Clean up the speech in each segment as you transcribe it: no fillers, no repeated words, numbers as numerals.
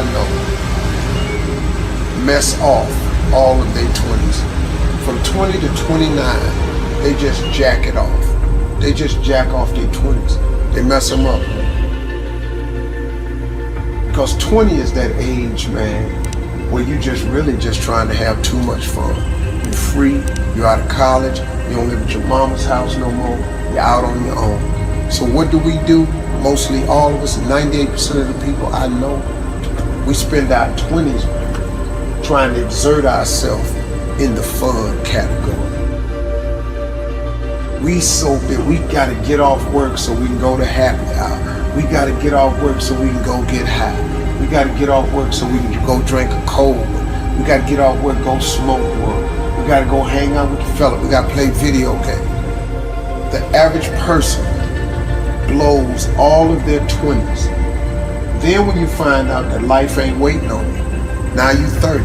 I know mess off all of their 20s. From 20 to 29, they just jack it off. They just jack off their 20s. They mess them up. Because 20 is that age, man, where you just really just trying to have too much fun. You're free, you're out of college, you don't live at your mama's house no more, you're out on your own. So what do? Mostly all of us, 98% of the people I know, we spend our 20s trying to exert ourselves in the fun category. We so big, we gotta get off work so we can go to happy hour. We gotta get off work so we can go get high. We gotta get off work so we can go drink a cold one. We gotta get off work, go smoke one. We gotta go hang out with the fella. We gotta play video games. The average person blows all of their 20s. Then when you find out that life ain't waiting on you, now you 30.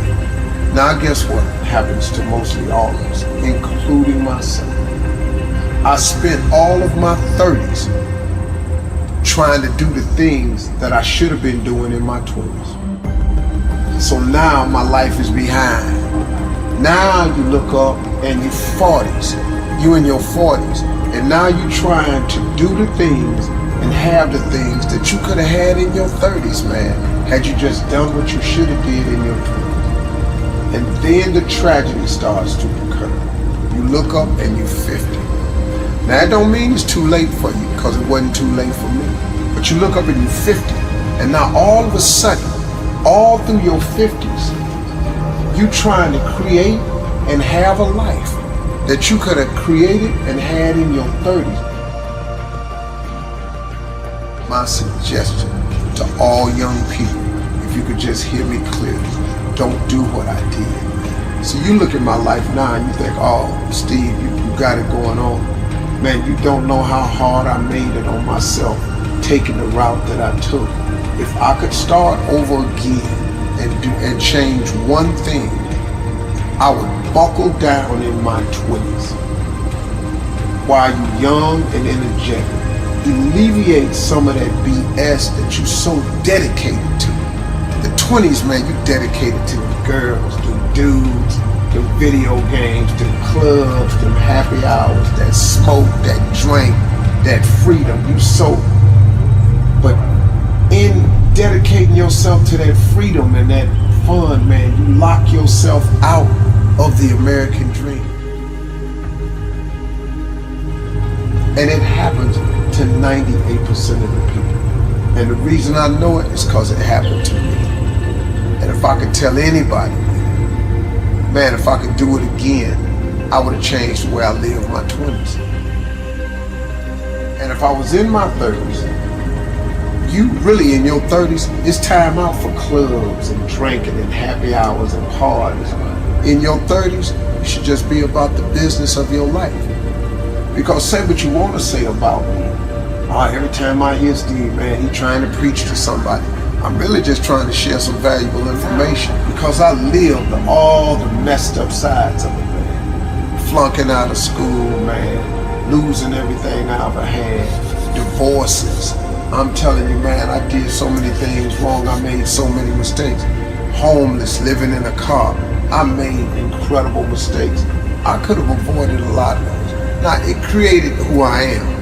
Now guess what happens to mostly all of us, including myself? I spent all of my 30s trying to do the things that I should have been doing in my 20s. So now my life is behind. Now you look up and you're 40s, you in your 40s, and now you're trying to do the things and have the things that you could have had in your 30s, man, had you just done what you should have did in your 20s. And then the tragedy starts to occur. You look up and you're 50. Now that don't mean it's too late for you, because it wasn't too late for me. But you look up and you're 50, and now all of a sudden, all through your 50s, you trying to create and have a life that you could have created and had in your 30s. My suggestion to all young people, if you could just hear me clearly, don't do what I did. So you look at my life now and you think, oh, Steve, you got it going on. Man, you don't know how hard I made it on myself taking the route that I took. If I could start over again and change one thing, I would buckle down in my 20s while you're young and energetic. Alleviate some of that BS that you're so dedicated to. The 20s, man, you dedicated to the girls, the dudes, the video games, the clubs, the happy hours, that smoke, that drink, that freedom. You so, but in dedicating yourself to that freedom and that fun, man, you lock yourself out of the American dream. And it happens to 98% of the people. And the reason I know it is because it happened to me. And if I could tell anybody, man, if I could do it again, I would have changed the way I lived my 20s. And if I was in my 30s, you really in your 30s, it's time out for clubs and drinking and happy hours and parties. In your 30s, you should just be about the business of your life. Because say what you want to say about me. Every time I hear Steve, man, he trying to preach to somebody. I'm really just trying to share some valuable information because I lived all the messed up sides of it, man. Flunking out of school, man. Losing everything I ever had. Divorces. I'm telling you, man, I did so many things wrong. I made so many mistakes. Homeless, living in a car. I made incredible mistakes. I could have avoided a lot of those. Now, it created who I am.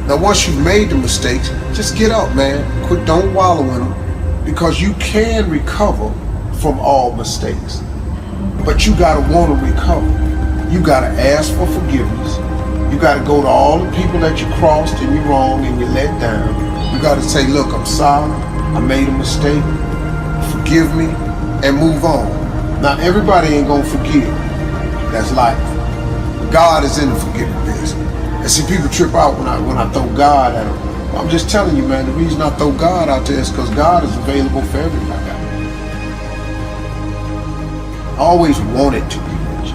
Now, once you've made the mistakes, just get up, man. Don't wallow in them, because you can recover from all mistakes. But you gotta want to recover. You gotta ask for forgiveness. You gotta go to all the people that you crossed and you wronged and you let down. You gotta say, look, I'm sorry. I made a mistake. Forgive me and move on. Now, everybody ain't gonna forgive. That's life. God is in the forgiving business. And see, people trip out when I throw God at them. I'm just telling you, man, the reason I throw God out there is because God is available for everybody. I always wanted to be rich.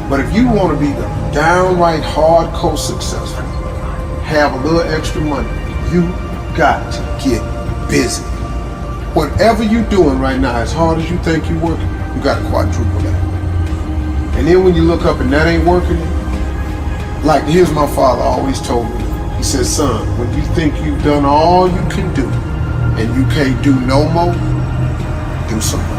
But if you want to be the downright hardcore successful, have a little extra money, you got to get busy. Whatever you're doing right now, as hard as you think you're working, you got to quadruple that. And then when you look up and that ain't working, like here's my father always told me, he said, son, when you think you've done all you can do and you can't do no more, you so much.